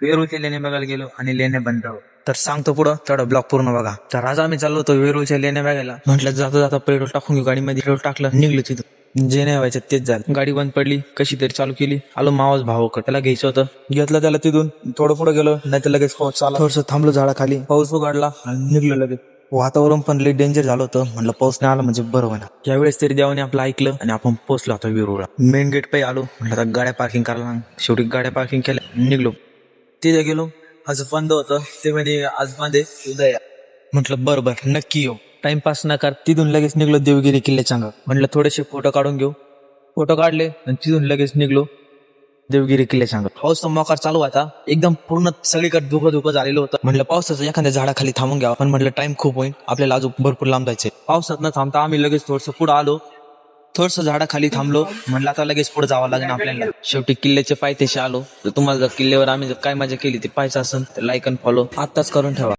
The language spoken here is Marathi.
वेरूळच्या लेण्या बघायला गेलो आणि लेण्या बंद. तर सांगतो पुढं तेवढं ब्लॉक पूर्ण बघा. तर आज आम्ही चाललो होतो वेरूळच्या लेण्या बघायला. म्हटलं जाता जाता पेट्रोल टाकून घेऊ गाडीमध्ये. पेट्रोल टाकलं, निघलो तिथं. जे नाही व्हायचं तेच झालं. गाडी बंद पडली, कशी तरी चालू केली. आलो मावाज भावाकडे, त्याला घ्यायचं होतं. घेतलं त्याला तिथून. थोडं पुढे गेलो, नाही तर लगेच पाऊस आला. थोडंसं थांबलो झाडाखाली, पाऊस उघडला आणि निघलो लगेच. वातावरण पण लई डेंजर झालं होतं. म्हणलं पाऊस नाही आला म्हणजे बरं होणार. यावेळेस तरी देवाने आपलं ऐकलं आणि आपण पोहोचलो होतो वेरूळला. मेन गेट पायी आलो. म्हटलं आता गाड्या पार्किंग करायला. शेवटी गाड्या पार्किंग केल्या, निघलो. तिथे गेलो, आज बंद होतं. ते म्हणे आज बंद आहे, उद्या या. म्हटलं बरोबर नक्की येऊ. टाइमपास न कर. तिथून लगेच निघलो देवगिरी किल्ल्याच्या अंगावर. म्हटलं थोडेसे फोटो काढून घेऊ. फोटो काढले आणि तिथून लगेच निघलो देवगिरी किल्ल्याच्या अंगावर. पाऊस मोकार चालू होता, एकदम पूर्ण सगळीकडे धुकं झालेलं होतं. म्हटलं पावसाचं एखाद्या झाडाखाली थांबून घ्यावं, पण म्हटलं टाइम खूप होईल, आपल्याला अजून भरपूर लांब जायचंय. पावसात न थांबता आम्ही लगेच थोडंसं पुढे आलो. थोडंसं झाडाखाली थांबलो. म्हटलं आता लगेच पुढे जावं लागेल आपल्याला. शेवटी किल्ल्याचे पायथ्याशी आलो. तर तुम्हाला जर किल्ल्यावर आम्ही जर काय मजा केली ते पाहायचं असेल तर लाईक आणि फॉलो आत्ताच करून ठेवा.